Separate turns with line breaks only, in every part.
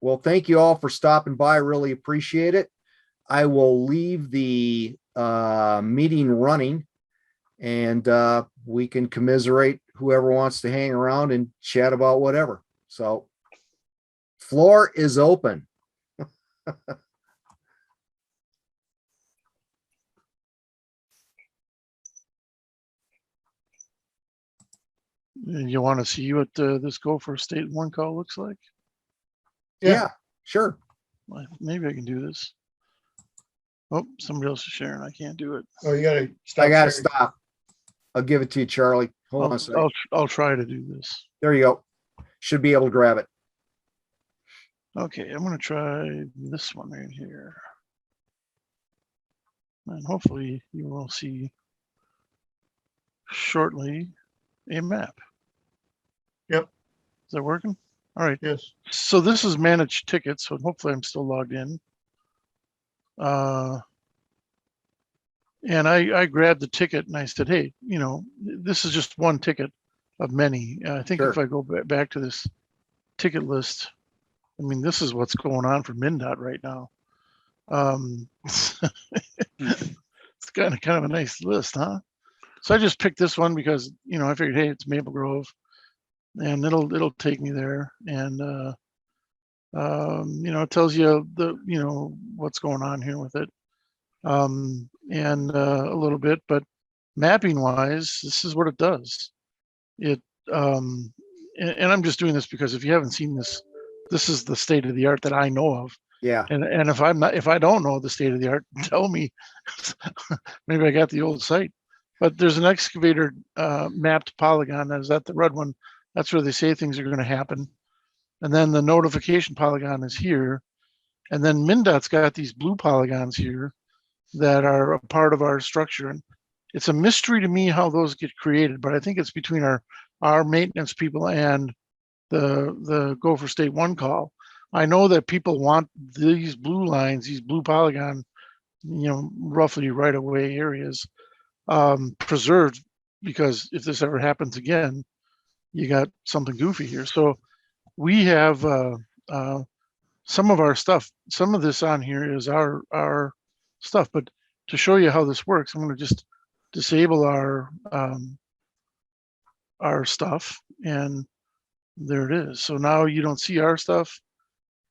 Well, thank you all for stopping by. Really appreciate it. I will leave the meeting running, and we can commiserate whoever wants to hang around and chat about whatever. So, floor is open.
You want to see what this Gopher State 1 call looks like?
Yeah, sure.
Well, maybe I can do this. Oh, somebody else is sharing. I can't do it.
Oh, you gotta stop.
I gotta
sharing.
stop. I'll give it to you, Charlie. Hold on a second.
I'll try to do this.
There you go. Should be able to grab it.
Okay, I'm going to try this one right here. And hopefully you will see shortly a map.
Yep.
Is that working? All right.
Yes.
So this is managed tickets. So hopefully I'm still logged in. And I grabbed the ticket and I said, hey, you know, this is just one ticket of many. I think
Sure.
if I go back to this ticket list, I mean, this is what's going on for MnDOT right now. It's kind of a nice list, huh? So I just picked this one because, you know, I figured, hey, it's Maple Grove, and it'll take me there, and you know, it tells you what's going on here with it, and a little bit, but mapping wise, this is what it does. It and I'm just doing this because if you haven't seen this, this is the state of the art that I know of.
Yeah.
And if I don't know the state of the art, tell me. Maybe I got the old site. But there's an excavator mapped polygon. Is that the red one? That's where they say things are going to happen. And then the notification polygon is here. And then MnDOT's got these blue polygons here that are a part of our structure. And it's a mystery to me how those get created, but I think it's between our maintenance people and the Gopher State 1 call. I know that people want these blue lines, these blue polygon, you know, roughly right away areas preserved, because if this ever happens again, you got something goofy here. So we have some of our stuff. Some of this on here is our stuff, but to show you how this works, I'm going to just disable our stuff, and there it is. So now you don't see our stuff,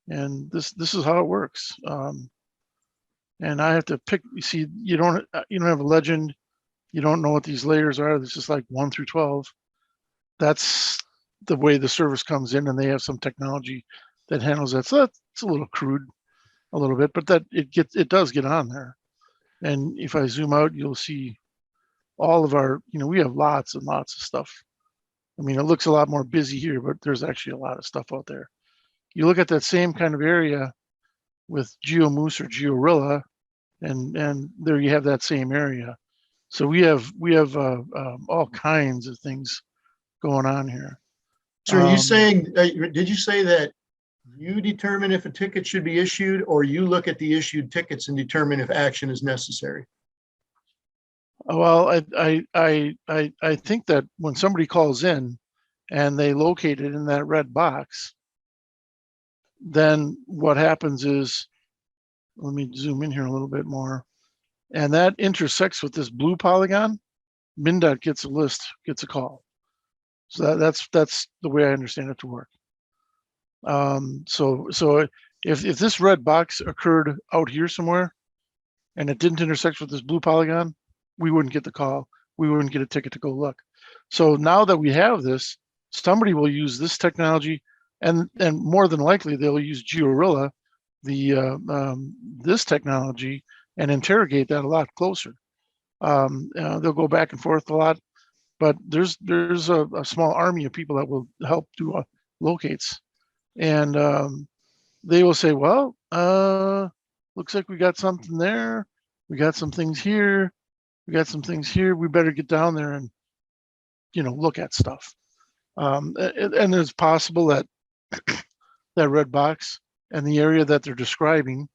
and this is how it works. And I have to pick. You see, you don't have a legend. You don't know what these layers are. This is like 1 through 12. That's the way the service comes in, and they have some technology that handles that. So that's a little crude, a little bit, but that it does get on there. And if I zoom out, you'll see all of our. You know, we have lots and lots of stuff. I mean, it looks a lot more busy here, but there's actually a lot of stuff out there. You look at that same kind of area with GeoMoose or GeoRilla, and there you have that same area. So we have all kinds of things going on here.
So are you saying, did you say that you determine if a ticket should be issued, or you look at the issued tickets and determine if action is necessary?
Well, I think that when somebody calls in and they locate it in that red box, then what happens is, let me zoom in here a little bit more, and that intersects with this blue polygon, MnDOT gets a list, gets a call. So that's the way I understand it to work. So if this red box occurred out here somewhere and it didn't intersect with this blue polygon, we wouldn't get the call. We wouldn't get a ticket to go look. So now that we have this, somebody will use this technology, and more than likely they'll use GeoRilla, this technology, and interrogate that a lot closer. They'll go back and forth a lot, but there's a small army of people that will help do locates, and they will say, well, looks like we got something there, we got some things here, we got some things here, we better get down there and look at stuff. And it's possible that that red box and the area that they're describing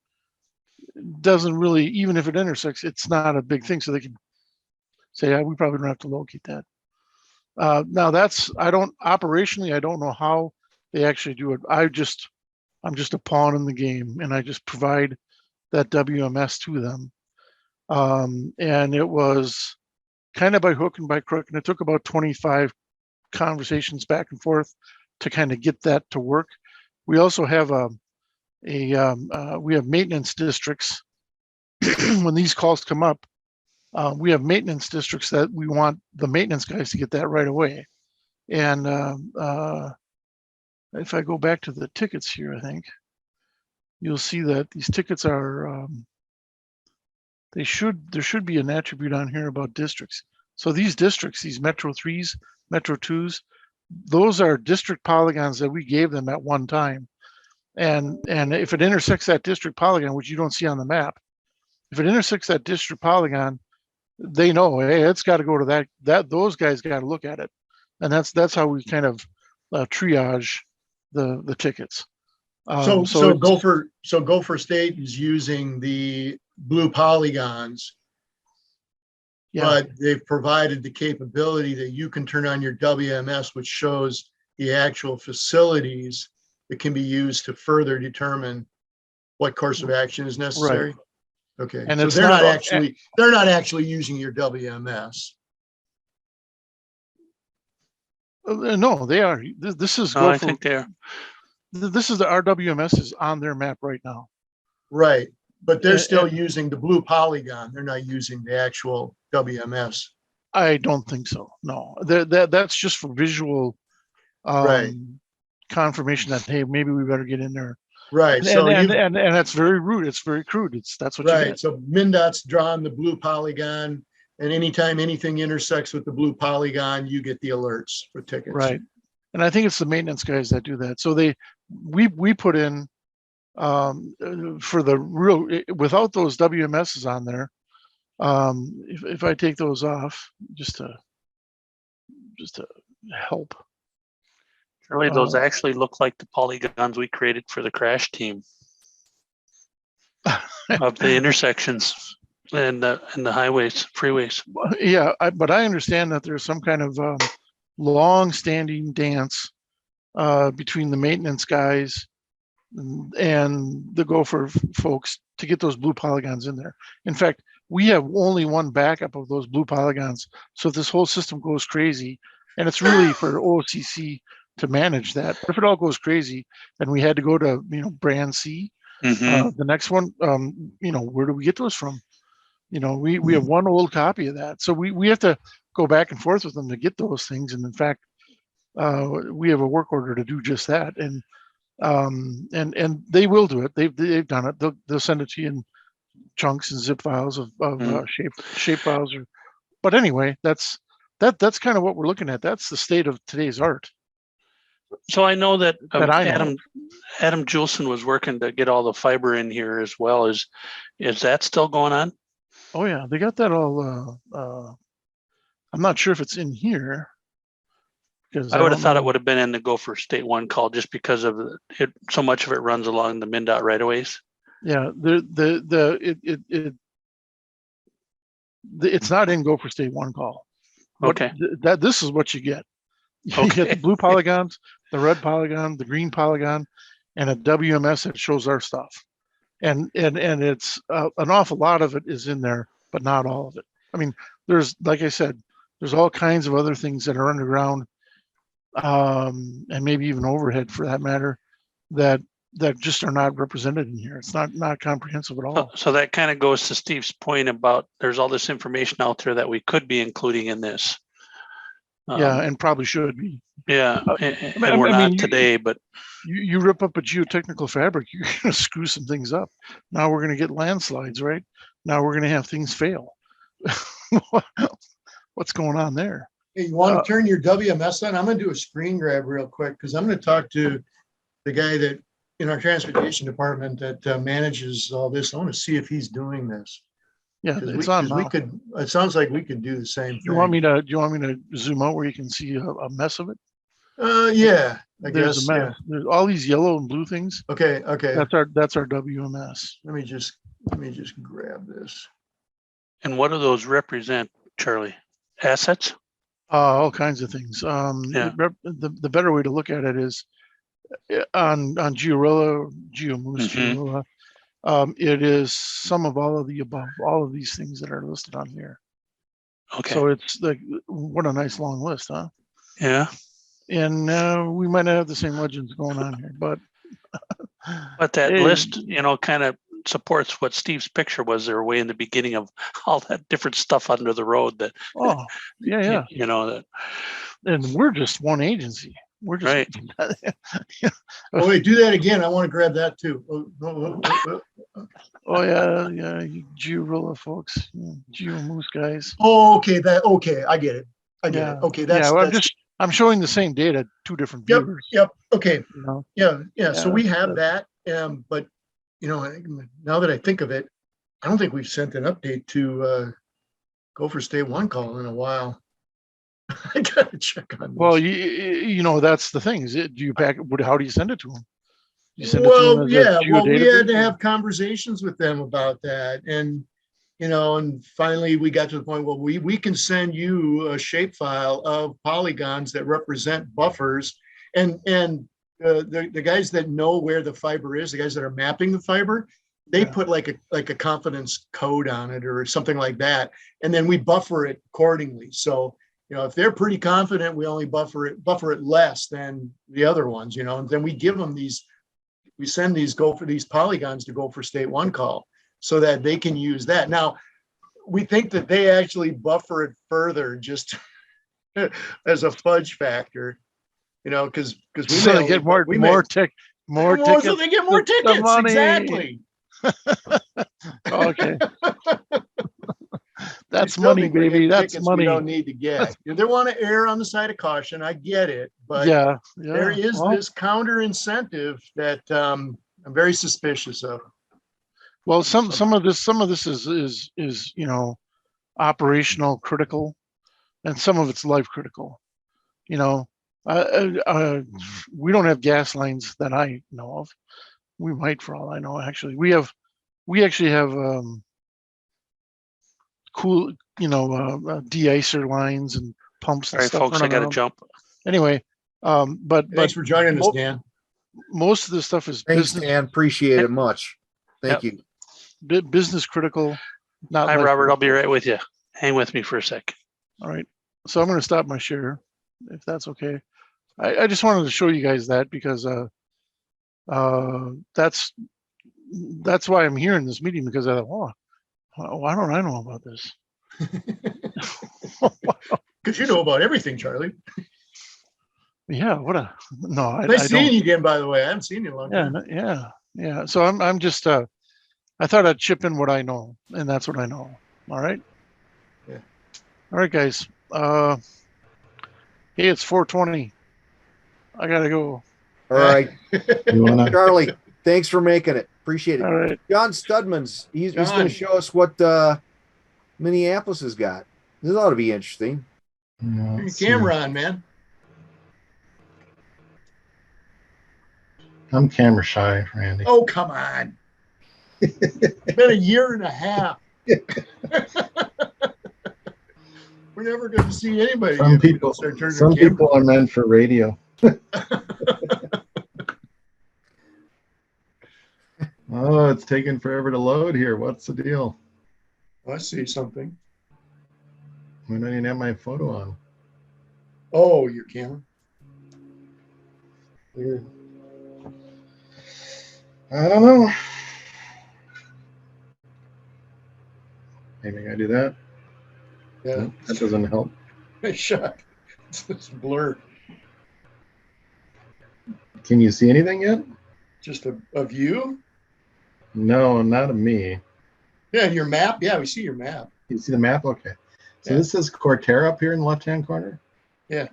doesn't really, even if it intersects, it's not a big thing, so they can say, we probably don't have to locate that. Now operationally, I don't know how they actually do it. I just I'm just a pawn in the game, and I just provide that WMS to them. And it was kind of by hook and by crook, and it took about 25 conversations back and forth to kind of get that to work. We also have we have maintenance districts. When these calls come up, we have maintenance districts that we want the maintenance guys to get that right away. And if I go back to the tickets here, I think you'll see that these tickets are, there should be an attribute on here about districts. So these districts, these Metro 3s, Metro 2s, those are district polygons that we gave them at one time. And if it intersects that district polygon, which you don't see on the map, if it intersects that district polygon, they know, hey, it's got to go to those guys got to look at it. And that's how we kind of triage the tickets.
So Gopher State is using the blue polygons,
yeah,
but they've provided the capability that you can turn on your WMS, which shows the actual facilities that can be used to further determine what course of action is necessary.
Right.
Okay,
and
so
it's
they're not actually using your WMS.
No, they are. This is
I think they are.
This is the RWMS is on their map right now.
Right, but they're still using the blue polygon. They're not using the actual WMS.
I don't think so. No, that's just for visual
Right.
confirmation that, hey, maybe we better get in there.
Right.
And that's very rude. It's very crude. That's what you
right.
get.
So MnDOT's drawn the blue polygon, and anytime anything intersects with the blue polygon, you get the alerts for tickets.
Right. And I think it's the maintenance guys that do that. So we put in for the real, without those WMSs on there. If I take those off, just to help.
Really, those actually look like the polygons we created for the crash team of the intersections and the highways, freeways.
Yeah, but I understand that there's some kind of long-standing dance between the maintenance guys and the Gopher folks to get those blue polygons in there. In fact, we have only one backup of those blue polygons. So if this whole system goes crazy, and it's really for OCC to manage that. But if it all goes crazy, then we had to go to, brand C.
Mm-hmm.
The next one, where do we get those from? We have one old copy of that. So we have to go back and forth with them to get those things. And in fact, we have a work order to do just that. And they will do it. They've done it. They'll send it to you in chunks and zip files of shape files. But anyway, that's kind of what we're looking at. That's the state of today's art.
So I know that
Adam
Juleson was working to get all the fiber in here as well. Is that still going on?
Oh yeah, they got that all. I'm not sure if it's in here. Because
I would have thought it would have been in the Gopher State 1 call just because of it. So much of it runs along the MnDOT right of ways.
Yeah, it's not in Gopher State 1 call.
Okay.
This is what you get. You
Okay.
get the blue polygons, the red polygon, the green polygon, and a WMS that shows our stuff. And it's an awful lot of it is in there, but not all of it. I mean, there's, like I said, there's all kinds of other things that are underground, and maybe even overhead for that matter, that just are not represented in here. It's not comprehensive at all.
So that kind of goes to Steve's point about there's all this information out there that we could be including in this.
Yeah, and probably should be.
Yeah, and we're not today, but
you rip up a geotechnical fabric, you're going to screw some things up. Now we're going to get landslides, right? Now we're going to have things fail. What's going on there?
Hey, you want to turn your WMS on? I'm going to do a screen grab real quick because I'm going to talk to the guy that in our transportation department that manages all this. I want to see if he's doing this.
Yeah, it's on now.
It sounds like we could do the same thing.
Do you want me to zoom out where you can see a mess of it?
Yeah, I
There's
guess.
a mess.
Yeah.
There's all these yellow and blue things.
Okay.
That's our WMS.
Let me just grab this.
and what do those represent, Charlie? Assets?
All kinds of things.
Yeah.
The better way to look at it is on Giorilla, GeoMoose,
Mhm.
Giorilla, it is some of all of the above, all of these things that are listed on here.
Okay,
So it's like, what a nice long list, huh?
yeah,
And we might not have the same legends going on here, but
but that
hey,
list, kind of supports what Steve's picture was there way in the beginning of all that different stuff under the road that,
oh, yeah.
that,
And we're just one agency. We're just,
right.
Oh, wait, do that again. I want to grab that too.
oh yeah, you Giorilla folks, GeoMoose guys.
Oh, okay. I get it. I get it.
Yeah,
Okay,
yeah. Well,
that's
I'm showing the same data, two different
yep,
viewers.
yep. Okay,
You know?
yeah. So we have
that's-
that, but now that I think of it, I don't think we've sent an update to go for state one call in a while. I gotta check on this.
Well, that's the thing. Is it? Do you pack? How do you send it to them? You send it to
Well,
them as
yeah,
a
well, we had to
geodatabase?
have conversations with them about that, and and finally we got to the point, well, we can send you a shapefile of polygons that represent buffers, and the guys that know where the fiber is, the guys that are mapping the fiber, they
Yeah.
put like a confidence code on it or something like that, and then we buffer it accordingly. So if they're pretty confident, we only buffer it less than the other ones, and then we give them these. We send these polygons to go for state one call so that they can use that. Now, we think that they actually buffer it further just as a fudge factor, because we
So they get more tickets.
So they get more
the
tickets.
money.
Exactly.
Okay. That's
We still
money,
think we're
baby.
getting
That's
tickets
money.
we don't need to get. They want to err on the side of caution. I get it, but
Yeah.
there is
Well,
this counter incentive that I'm very suspicious of.
well, some of this is operational critical, and some of it's life critical. You know, we don't have gas lines that I know of. We might, for all I know. Actually, we actually have cool, de-icer lines and pumps
All
and
right,
stuff
folks, I
running
got to
around.
jump.
Anyway, but
Thanks for joining us, Dan.
most of this stuff is
Thanks,
business
Dan. Appreciate it much. Thank
Yep.
you.
business critical, not
Hi,
life
Robert. I'll
critical.
be right with you. Hang with me for a sec.
All right. So I'm going to stop my share, if that's okay. I just wanted to show you guys that because that's why I'm here in this meeting, because I thought, why don't I know about this?
Because you know about everything, Charlie.
Yeah, no, I
Nice seeing
don't.
you again, by the way. I haven't seen you in a long time.
Yeah. So I'm just I thought I'd chip in what I know, and that's what I know. All right.
Yeah.
All right, guys. Hey, it's 4:20. I gotta go.
All right,
You wanna?
Charlie, thanks for making it. Appreciate
All
it.
right.
John Studtmann's, he's going
John.
to show us what Minneapolis has got. This ought to be interesting.
Yeah,
Turn your
let's see.
camera on, man.
I'm camera shy, Randy.
Oh, come on. It's been a year and a half. We're never going to see anybody.
Some
if we
people,
don't start turning
some
our camera
people are meant for radio. Oh, it's taking forever to load here. What's the deal?
on. I see something.
I don't even have my photo on.
Oh, your camera. Weird.
I don't know. Maybe I do that.
Yeah.
Nope, that doesn't help.
Shut. It's blurred.
Can you see anything yet?
Just a view.
No, not of me.
Yeah, your map. Yeah, we see your map.
You see the map? Okay. So
Yeah.
this says Cortera up here in the left-hand corner.
Yeah.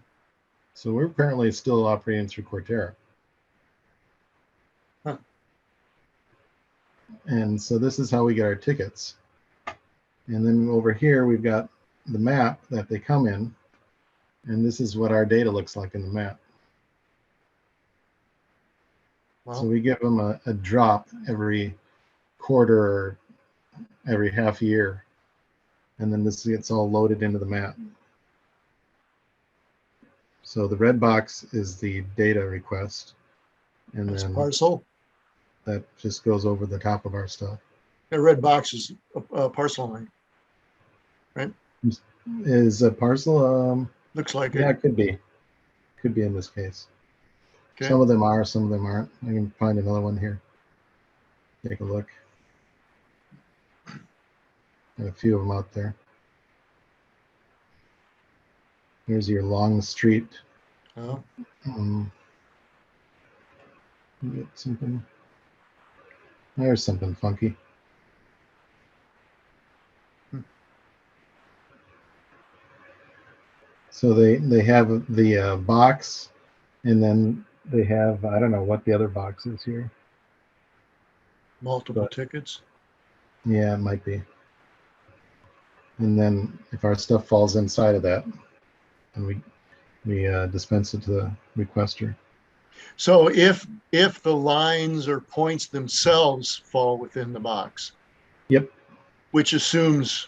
So we're apparently still operating through Cortera.
Huh.
And so this is how we get our tickets. And then over here, we've got the map that they come in. And this is what our data looks like in the map.
Well,
So we give them a drop every quarter or every half year. And then this gets all loaded into the map. So the red box is the data request. And
That's a
then
parcel.
that just goes over the top of our stuff.
That red box is a parcel line.
Is a parcel?
Looks like
Yeah,
it.
it could be. Could be in this case.
Okay.
Some of them are, some of them aren't. I can find another one here. Take a look. Got a few of them out there. Here's your long street.
Oh,
Get something. There's something funky. So they have the box, and then they have, I don't know what the other box is here.
multiple
But-
tickets.
Yeah, it might be. And then if our stuff falls inside of that, and we dispense it to the requester.
So if the lines or points themselves fall within the box.
Yep.
Which assumes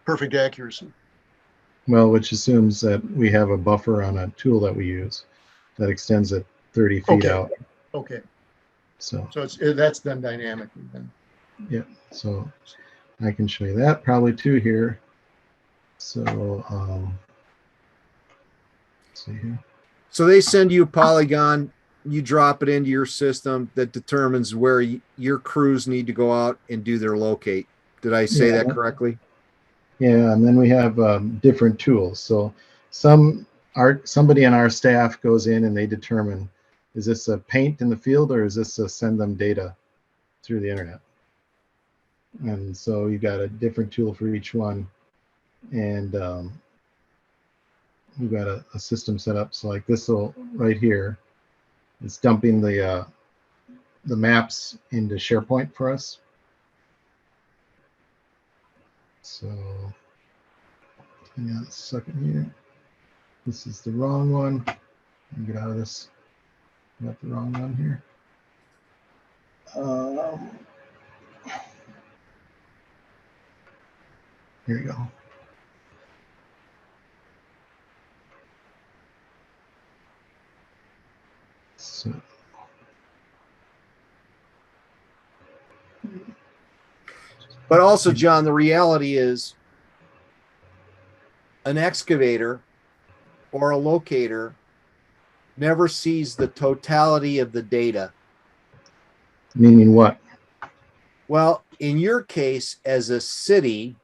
perfect accuracy.
Well, which assumes that we have a buffer on a tool that we use that extends it 30 feet
Okay.
out.
Okay.
So,
That's done dynamically then.
yeah, so I can show you that probably too here. So, let's see here.
So they send you a polygon, you drop it into your system that determines where your crews need to go out and do their locate. Did I say
Yeah.
that correctly?
Yeah, and then we have different tools. So somebody on our staff goes in and they determine, is this a paint in the field or is this a send them data through the internet? And so you got a different tool for each one. And we've got a system set up. So like this will right here, it's dumping the maps into SharePoint for us. So hang on a second here. This is the wrong one. Let me get out of this. Got the wrong one here. Here we go. So,
But also, John, the reality is an excavator or a locator never sees the totality of the data.
meaning what?
Well, in your case, as a city,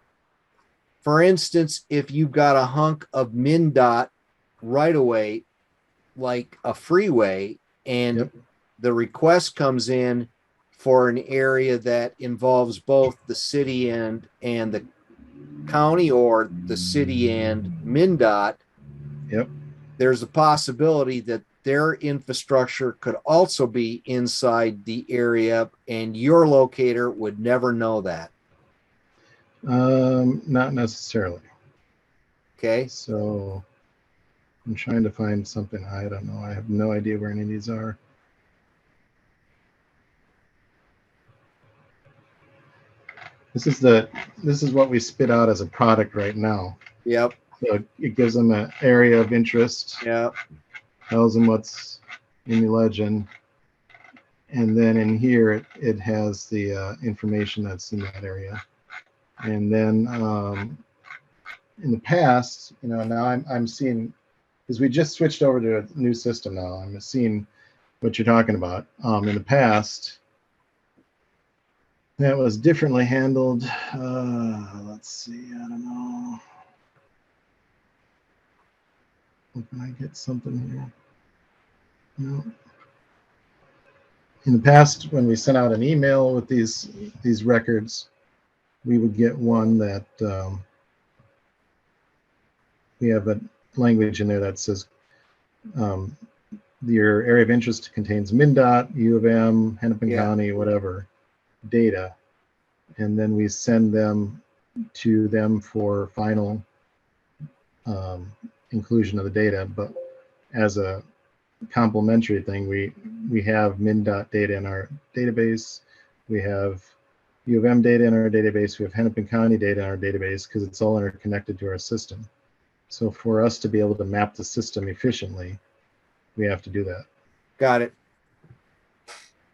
for instance, if you've got a hunk of MnDOT right away, like a freeway, and
Yep.
the request comes in for an area that involves both the city and the county, or the city and MnDOT,
Yep.
there's a possibility that their infrastructure could also be inside the area, and your locator would never know that.
Not necessarily.
Okay.
So I'm trying to find something. I don't know. I have no idea where any of these are. This is what we spit out as a product right now.
Yep.
So it gives them an area of interest,
Yep.
tells them what's in the legend, and then in here it has the information that's in that area. And then in the past, now I'm seeing, because we just switched over to a new system now. I'm seeing what you're talking about. In the past, that was differently handled. Let's see. I don't know. Can I get something here? No. In the past, when we sent out an email with these records, we would get one that we have a language in there that says your area of interest contains MnDOT, U of M, Hennepin
Yeah.
County, whatever data, and then we send them to them for final inclusion of the data. But as a complementary thing, we have MnDOT data in our database, we have U of M data in our database, we have Hennepin County data in our database, because it's all interconnected to our system. So for us to be able to map the system efficiently, we have to do that.
Got it.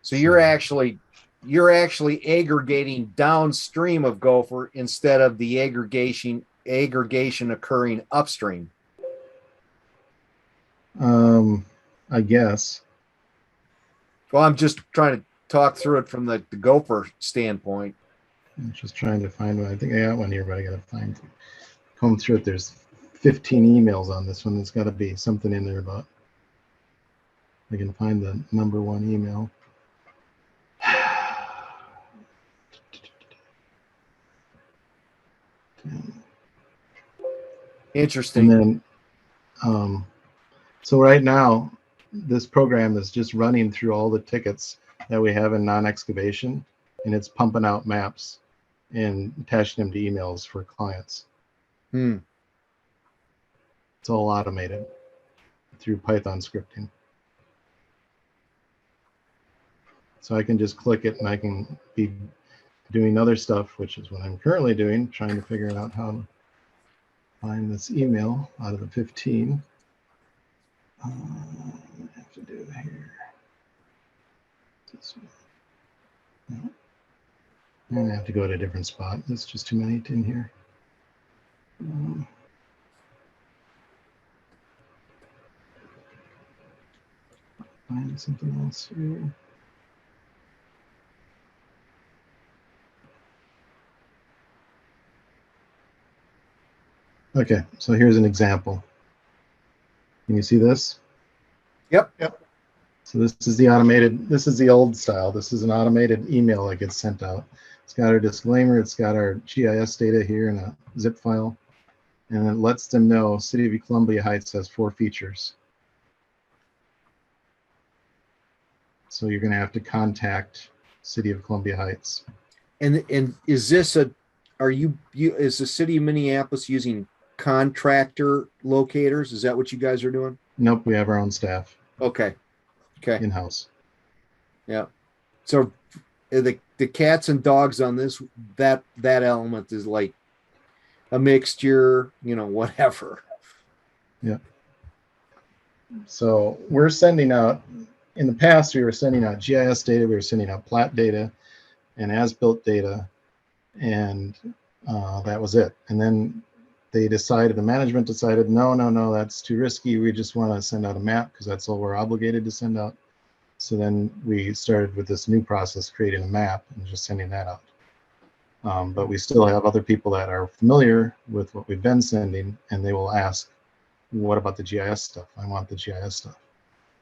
So you're actually aggregating downstream of Gopher instead of the aggregation occurring upstream.
I guess.
Well, I'm just trying to talk through it from the Gopher standpoint.
I'm just trying to find one. I think I got one here, but I gotta comb through it. There's 15 emails on this one. There's got to be something in there about. I can find the number one email.
Interesting.
And then, so right now, this program is just running through all the tickets that we have in non-excavation, and it's pumping out maps and attaching them to emails for clients.
Hmm.
It's all automated through Python scripting. So I can just click it and I can be doing other stuff, which is what I'm currently doing, trying to figure out how to find this email out of the 15. I have to do it here. This one. No. I'm gonna have to go to a different spot. There's just too many in here. Find something else here. Okay, so here's an example. Can you see this?
Yep.
So this is the automated, this is the old style. This is an automated email that gets sent out. It's got our disclaimer, it's got our GIS data here in a zip file, and it lets them know City of Columbia Heights has 4 features. So you're gonna have to contact City of Columbia Heights.
And is this is the city of Minneapolis using contractor locators? Is that what you guys are doing?
Nope, we have our own staff
Okay.
in-house.
Yeah. So the cats and dogs on this, that element is like a mixture, whatever.
Yeah. So we're sending out, in the past, we were sending out GIS data, we were sending out plat data and as-built data, and that was it. And then the management decided, no, that's too risky. We just want to send out a map because that's all we're obligated to send out. So then we started with this new process, creating a map and just sending that out. But we still have other people that are familiar with what we've been sending, and they will ask, what about the GIS stuff? I want the GIS stuff.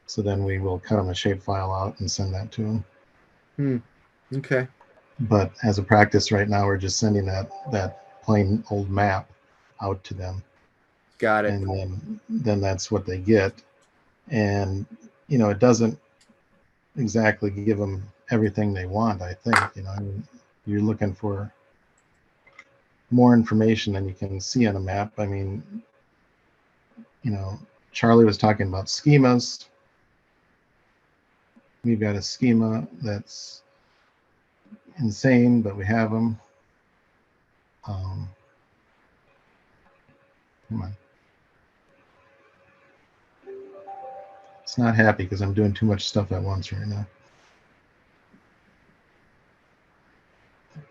So then we will cut them a shapefile out and send that to them.
Okay.
But as a practice right now, we're just sending that plain old map out to them.
Got it.
And then that's what they get. And, it doesn't exactly give them everything they want, I think. You're looking for more information than you can see on a map. I mean, Charlie was talking about schemas. We've got a schema that's insane, but we have them. Come on. It's not happy because I'm doing too much stuff at once right now.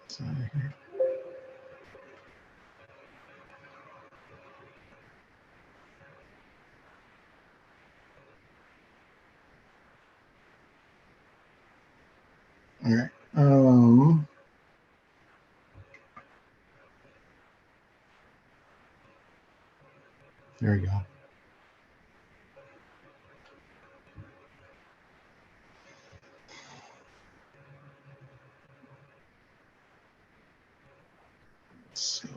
It's out of here. All right. There we go. So.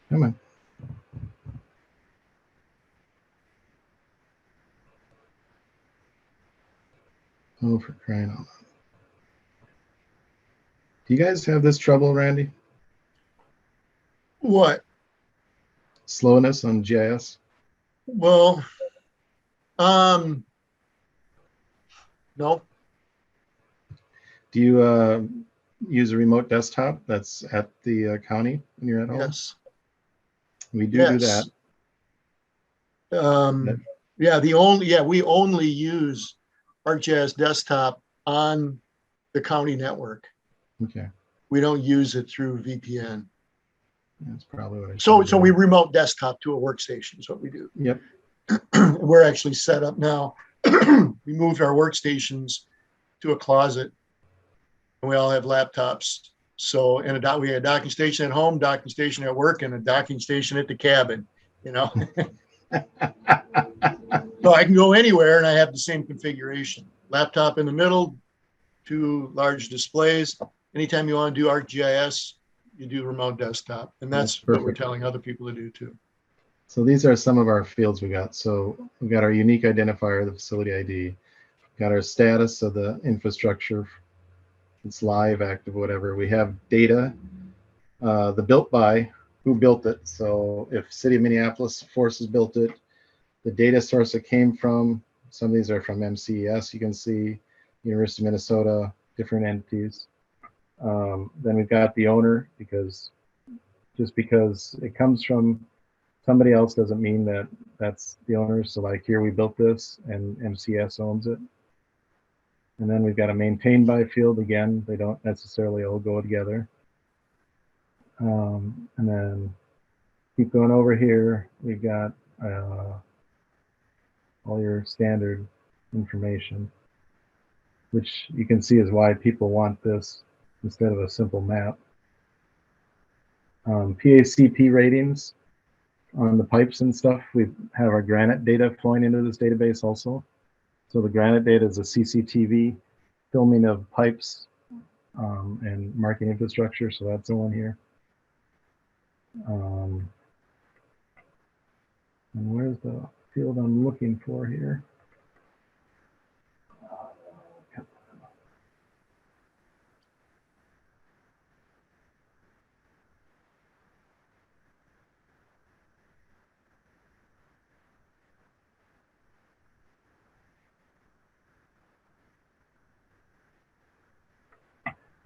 Come on. Oh, for crying out loud. Do you guys have this trouble, Randy?
What?
Slowness on GIS?
Well, No,
Do you use a remote desktop that's at the county when you're at home?
yes,
We do
yes.
that.
Yeah, we only use ArcGIS Desktop on the county network.
Okay,
We don't use it through VPN.
that's probably what I
So
should do.
we remote desktop to a workstation is what we do.
Yep.
We're actually set up now. We moved our workstations to a closet, and we all have laptops. So, and we had a docking station at home, docking station at work, and a docking station at the cabin, you know. So I can go anywhere and I have the same configuration. Laptop in the middle, 2 large displays. Anytime you want to do ArcGIS, you do remote desktop. And that's what we're
perfect.
telling other people to do too.
So these are some of our fields we got. So we've got our unique identifier, the facility ID, got our status of the infrastructure. It's live, active, whatever. We have data, the built by, who built it. So if City of Minneapolis Forces built it, the data source it came from, some of these are from MCES, you can see, University of Minnesota, different entities. Then we've got the owner, because just because it comes from somebody else doesn't mean that that's the owner. So like here, we built this and MCS owns it. And then we've got a maintained by field. Again, they don't necessarily all go together. And then keep going over here. We've got all your standard information, which you can see is why people want this instead of a simple map. PACP ratings on the pipes and stuff. We have our granite data flowing into this database also. So the granite data is a CCTV filming of pipes and marking infrastructure. So that's the one here. And where's the field I'm looking for here?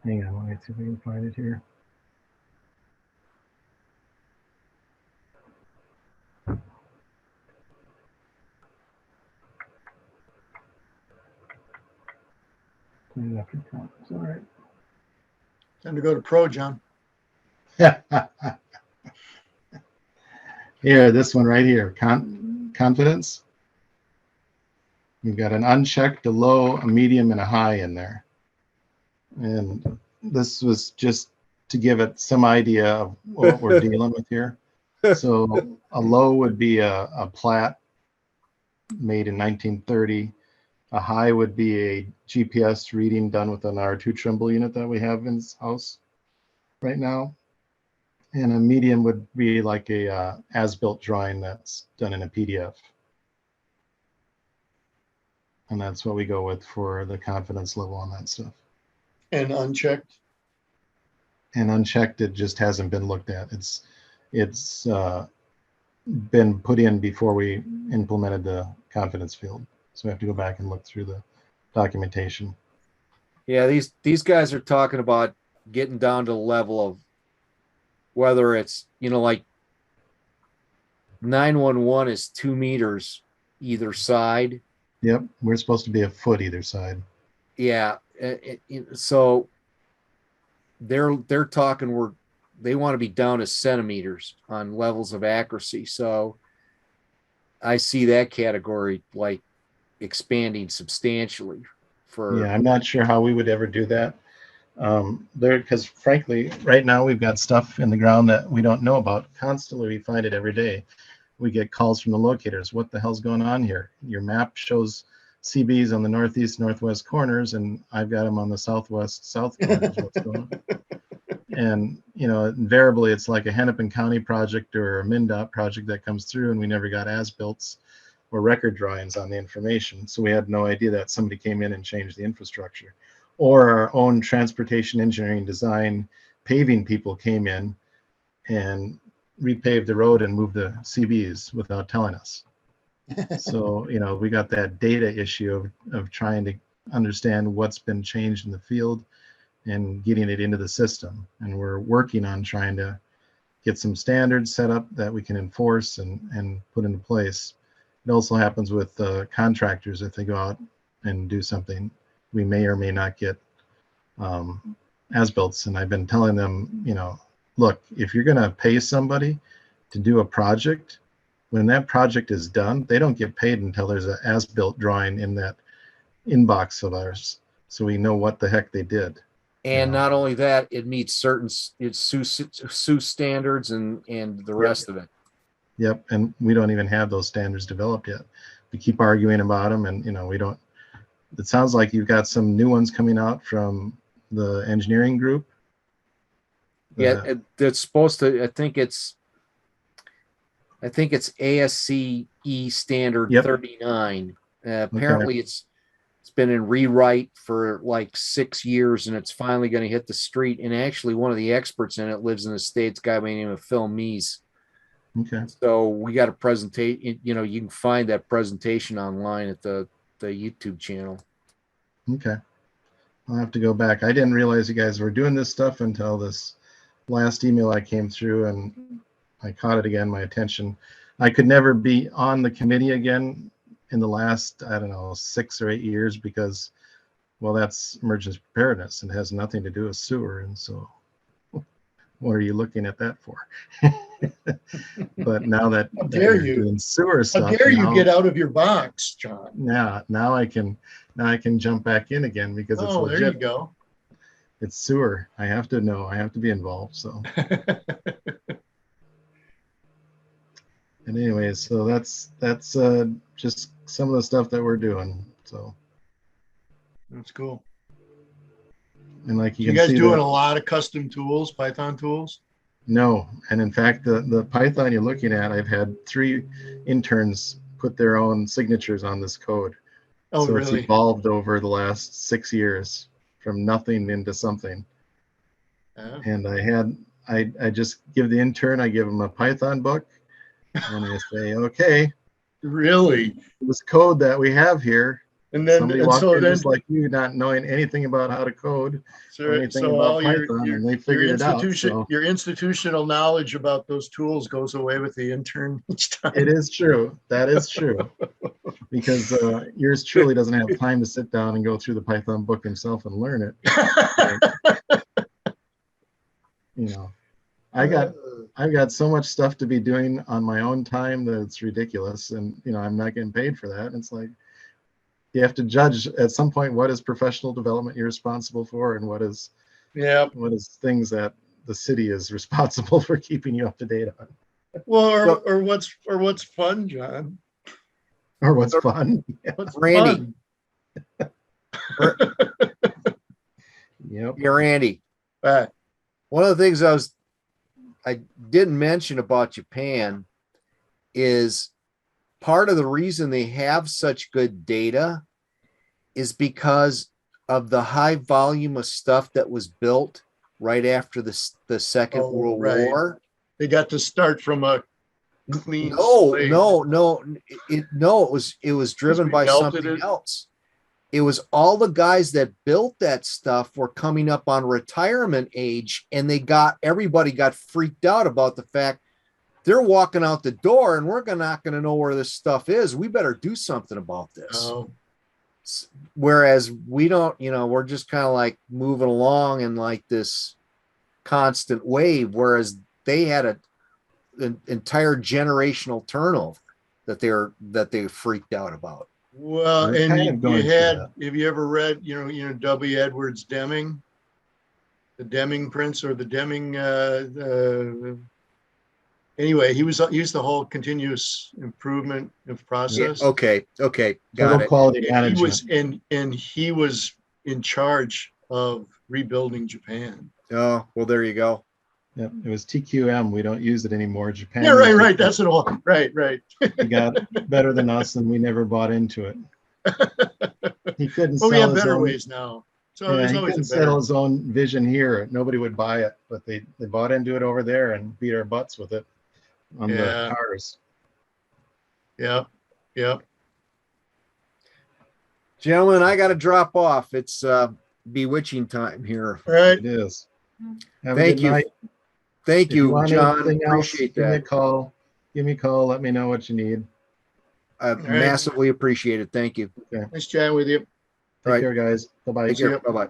Hang on, let me see if I can find it here. Clean it up your comments. All right.
Time to go to pro, John.
Here, this one right here, confidence. You've got an unchecked, a low, a medium, and a high in there. And this was just to give it some idea of what we're dealing with here. So a low would be a plat made in 1930. A high would be a GPS reading done with an R2 Trimble unit that we have in this house right now. And a medium would be like a as-built drawing that's done in a PDF. And that's what we go with for the confidence level on that stuff.
And unchecked.
And unchecked, it just hasn't been looked at. It's been put in before we implemented the confidence field. So we have to go back and look through the documentation.
Yeah, these guys are talking about getting down to the level of whether it's, like 911 is 2 meters either side.
Yep, we're supposed to be a foot either side.
Yeah, so they're talking they want to be down to centimeters on levels of accuracy. So I see that category like expanding substantially for.
Yeah, I'm not sure how we would ever do that. Because frankly, right now we've got stuff in the ground that we don't know about. Constantly, we find it every day. We get calls from the locators. What the hell's going on here? Your map shows CBs on the northeast, northwest corners, and I've got them on the southwest, south corners. What's going on? And invariably, it's like a Hennepin County project or a MnDOT project that comes through, and we never got as-builts or record drawings on the information. So we had no idea that somebody came in and changed the infrastructure. Or our own transportation engineering design paving people came in and repaved the road and moved the CBs without telling us. So, we got that data issue of trying to understand what's been changed in the field and getting it into the system. And we're working on trying to get some standards set up that we can enforce and put into place. It also happens with contractors. If they go out and do something, we may or may not get as-built. And I've been telling them, you know, look, if you're going to pay somebody to do a project, when that project is done, they don't get paid until there's an as-built drawing in that inbox of ours, so we know what the heck they did.
And
Yeah.
not only that, it meets certain SUS standards and the rest of it.
Yep, and we don't even have those standards developed yet. We keep arguing about them, and you know, we don't. It sounds like you've got some new ones coming out from the engineering group.
Yeah, that's supposed to. I think it's ASCE standard
Yep.
39. Apparently, it's been in rewrite for like 6 years, and it's finally going to hit the street. And actually, one of the experts in it lives in the States, a guy by the name of Phil Mees.
Okay.
So we got a presentation. You know, you can find that presentation online at the YouTube channel.
Okay. I'll have to go back. I didn't realize you guys were doing this stuff until this last email I came through, and I caught it again, my attention. I could never be on the committee again in the last, I don't know, 6 or 8 years because, well, that's emergency preparedness and has nothing to do with sewer. And so what are you looking at that for? But now that,
How dare
you're
you.
doing sewer stuff,
How dare you
now,
get out of your box, John?
now I can jump back in again because it's
Oh, there you
legit.
go.
It's sewer. I have to know. I have to be involved. So, and anyways, so that's just some of the stuff that we're doing. So,
That's cool.
and like you
You
can
guys
see,
doing a lot of custom tools, Python tools?
no, and in fact, the Python you're looking at, I've had 3 interns put their own signatures on this code.
Oh,
So it's
really?
evolved over the last 6 years from nothing into something.
Yeah.
And I just give the intern, I give him a Python book, and I say, okay,
Really?
this code that we have here.
And then,
Somebody
and
walked
so
in
then,
just like you, not knowing anything about how to code or anything
so
about
all your
Python, and they figured it out. So
your institutional knowledge about those tools goes away with the intern each time.
it is true. That is true. Because yours truly doesn't have time to sit down and go through the Python book himself and learn it. You know, I've got so much stuff to be doing on my own time that it's ridiculous, and you know, I'm not getting paid for that. And it's like you have to judge at some point what is professional development you're responsible for, and what is things that the city is responsible for keeping you up to date on.
Well, or what's fun, John?
Or what's fun.
What's
Randy.
fun?
Yep.
Yeah, Randy.
Right.
One of the things I didn't mention about Japan is part of the reason they have such good data is because of the high volume of stuff that was built right after the Second World
right.
War.
They got to start from a clean slate.
No. It was driven
we
by
melted
something
it?
else. It was all the guys that built that stuff were coming up on retirement age, and everybody got freaked out about the fact they're walking out the door and we're not going to know where this stuff is. We better do something about this.
Oh,
Whereas we don't, we're just kind of like moving along in like this constant wave, whereas they had an entire generational turnover that they freaked out about.
well,
We're kind of
and
going
you
through
had,
that.
have you ever read, W. Edwards Deming, the Deming Prince, or the Deming, anyway, he was the whole continuous improvement of process.
Yeah, okay, got
Total
it.
quality
And he
management.
was he was in charge of rebuilding Japan.
Oh, well, there you go.
Yep, it was TQM. We don't use it anymore. Japan.
Yeah, right. That's it all. Right.
He got better than us, and we never bought into it. He couldn't
Well, we
sell
have
his
better
own.
ways now. So
Yeah,
there's
he
always
couldn't
a better.
sell his own vision here. Nobody would buy it, but they bought into it over there and beat our butts with it on
Yeah.
the cars.
Yeah.
Gentlemen, I got to drop off. It's bewitching time here.
All right.
It is. Have a
Thank
good
you.
night.
Thank
If you
you,
want
John.
anything else,
Appreciate
give me a
that.
call. Give me a call. Let me know what you need.
I
right.
massively appreciate it. Thank you.
Nice chatting with you.
Take
Right.
care, guys. Bye-bye.
Take care. Bye-bye.